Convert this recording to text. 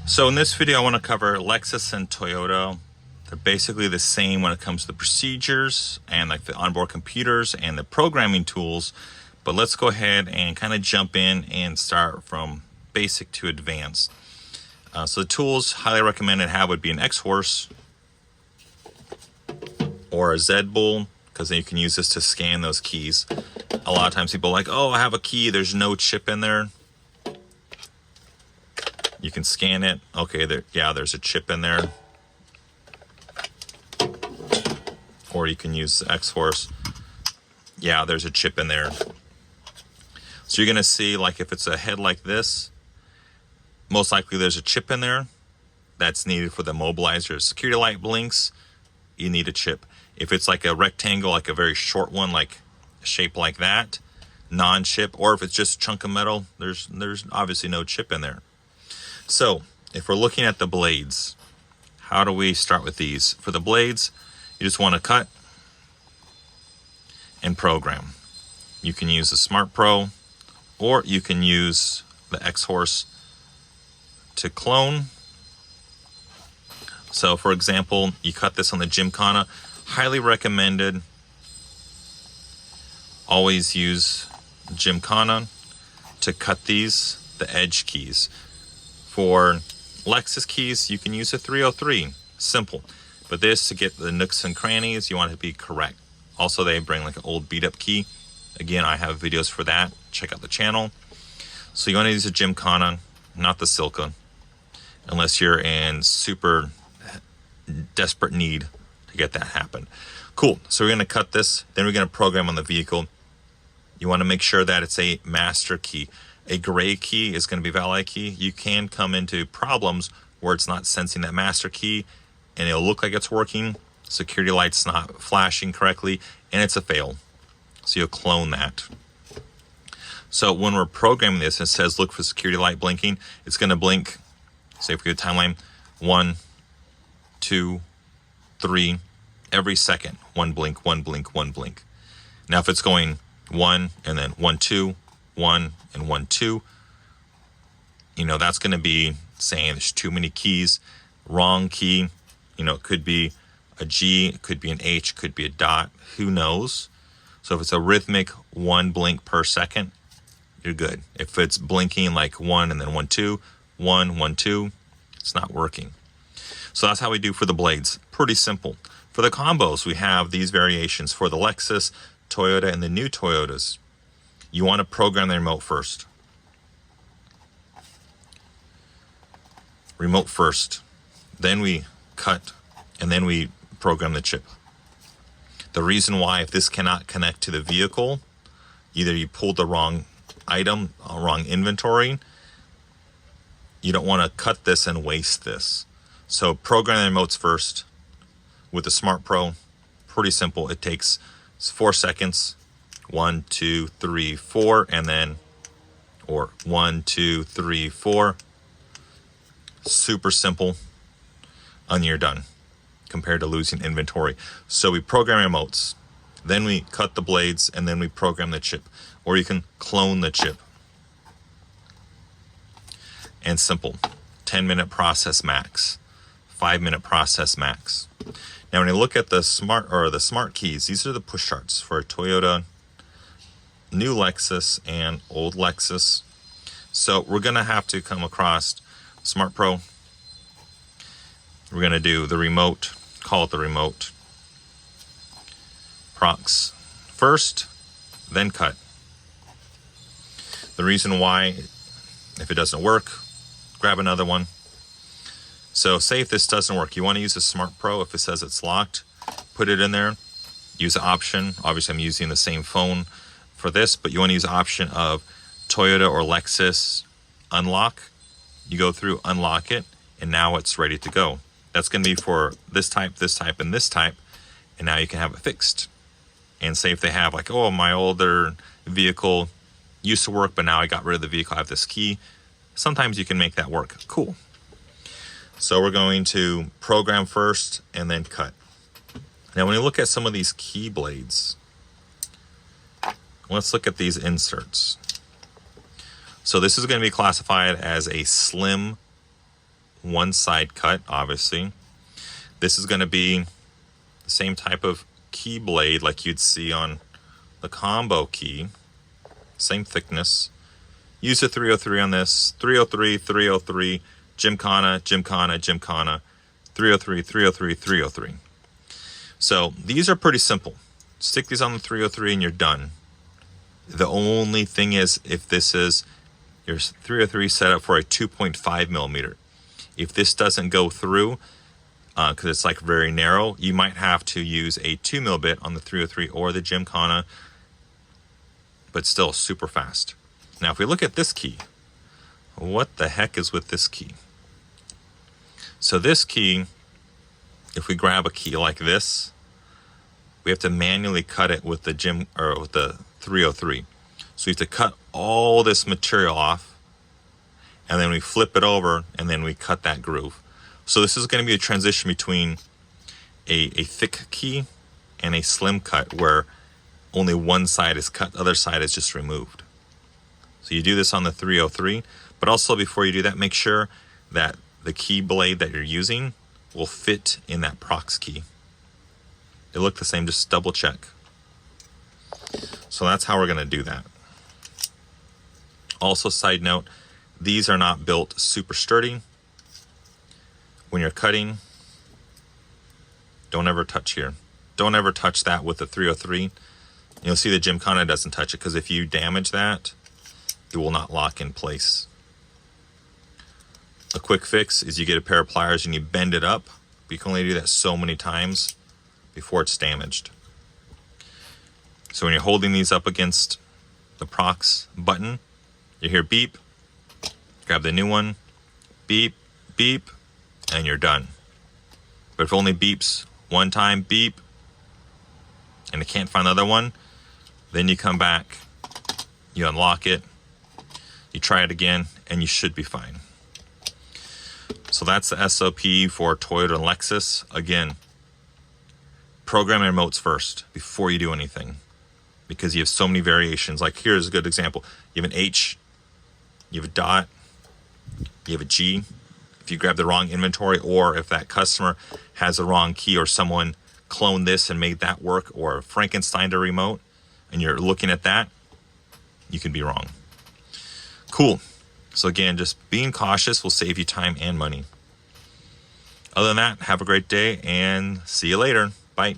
So in this video, I want to cover Lexus and Toyota. They're basically the same when it comes to the procedures and like the onboard computers and the programming tools. But let's go ahead and kind of jump in and start from basic to advanced. So the tools highly recommended have would be an X-Horse or a Z-Bull, because then you can use this to scan those keys. A lot of times people are like, oh, I have a key, there's no chip in there. You can scan it. Okay, there's a chip in there. Or you can use the X-Horse. Yeah, there's a chip in there. So you're gonna see, like, if it's a head like this, most likely there's a chip in there that's needed for the mobilizer. Security light blinks, you need a chip. If it's like a rectangle, like a very short one, like a shape like that, non-chip, or if it's just a chunk of metal, there's obviously no chip in there. So if we're looking at the blades, how do we start with these? For the blades, you just want to cut and program. You can use the Smart Pro, or you can use the X-Horse to clone. So for example, you cut this on the Gymkhana. Highly recommended. Always use Gymkhana to cut these, the edge keys. For Lexus keys, you can use a 303. Simple. But this, to get the nooks and crannies, you want it to be correct. Also, they bring like an old beat up key. Again, I have videos for that. Check out the channel. So you want to use a Gymkhana, not the Silka, unless you're in super desperate need to get that happen. Cool. So we're going to cut this. Then we're going to program on the vehicle. You want to make sure that it's a master key. A gray key is going to be valet key. You can come into problems where it's not sensing that master key and it'll look like it's working. Security light's not flashing correctly and it's a fail. So you'll clone that. So when we're programming this, it says look for security light blinking. It's going to blink, say if we go timeline, 1, 2, 3, every second. One blink, one blink, one blink. Now if it's going 1 and then 1, 2, 1 and 1, 2, that's going to be saying there's too many keys, wrong key. It could be a G, it could be an H, it could be a dot, who knows. So if it's a rhythmic 1 blink per second, you're good. If it's blinking like 1 and then 1, 2, 1, 1, 2, it's not working. So that's how we do for the blades. Pretty simple. For the combos, we have these variations for the Lexus, Toyota, and the new Toyotas. You want to program the remote first. Remote first. Then we cut, and then we program the chip. The reason why, if this cannot connect to the vehicle, either you pulled the wrong item, wrong inventory, you don't want to cut this and waste this. So program the remotes first with the Smart Pro. Pretty simple. It takes 4 seconds. 1, 2, 3, 4, and then, or 1, 2, 3, 4. Super simple, and you're done compared to losing inventory. So we program remotes, then we cut the blades, and then we program the chip. Or you can clone the chip. And simple. 10-minute process max. 5-minute process max. Now when you look at the smart keys, these are the push starts for a Toyota, new Lexus, and old Lexus. So we're gonna have to come across Smart Pro. We're gonna do the remote, call it the remote. Prox first, then cut. The reason why, if it doesn't work, grab another one. So say if this doesn't work, you want to use the Smart Pro. If it says it's locked, put it in there. Use the option. Obviously I'm using the same phone for this, but you want to use the option of Toyota or Lexus unlock. You go through, unlock it, and now it's ready to go. That's going to be for this type, and this type, and now you can have it fixed. And say if they have like, oh, my older vehicle used to work, but now I got rid of the vehicle, I have this key. Sometimes you can make that work. Cool. So we're going to program first and then cut. Now when you look at some of these key blades, let's look at these inserts. So this is going to be classified as a slim one side cut, obviously. This is going to be the same type of key blade like you'd see on the combo key. Same thickness. Use a 303 on this. 303, 303, Gymkhana, Gymkhana, Gymkhana, 303, 303, 303. So these are pretty simple. Stick these on the 303 and you're done. The only thing is, if this is your 303 set up for a 2.5 millimeter, if this doesn't go through, because it's like very narrow, you might have to use a 2 mil bit on the 303 or the Gymkhana, but still super fast. Now, if we look at this key, what the heck is with this key? So this key, if we grab a key like this, we have to manually cut it with the with the 303. So we have to cut all this material off, and then we flip it over, and then we cut that groove. So this is going to be a transition between a thick key and a slim cut, where only one side is cut, the other side is just removed. So you do this on the 303, but also before you do that, make sure that the key blade that you're using will fit in that prox key. They look the same, just double check. So that's how we're going to do that. Also, side note, these are not built super sturdy. When you're cutting, don't ever touch here. Don't ever touch that with the 303. You'll see the Gymkhana doesn't touch it, because if you damage that, it will not lock in place. A quick fix is you get a pair of pliers and you bend it up. But you can only do that so many times before it's damaged. So when you're holding these up against the prox button, you hear beep, grab the new one, beep, beep, and you're done. But if it only beeps one time, beep, and it can't find the other one, then you come back, you unlock it, you try it again, and you should be fine. So that's the SOP for Toyota and Lexus. Again, program your remotes first before you do anything, because you have so many variations. Like here's a good example. You have an H, you have a dot, you have a G. If you grab the wrong inventory, or if that customer has the wrong key, or someone cloned this and made that work, or Frankensteined a remote, and you're looking at that, you can be wrong. Cool. So again, just being cautious will save you time and money. Other than that, have a great day and see you later. Bye.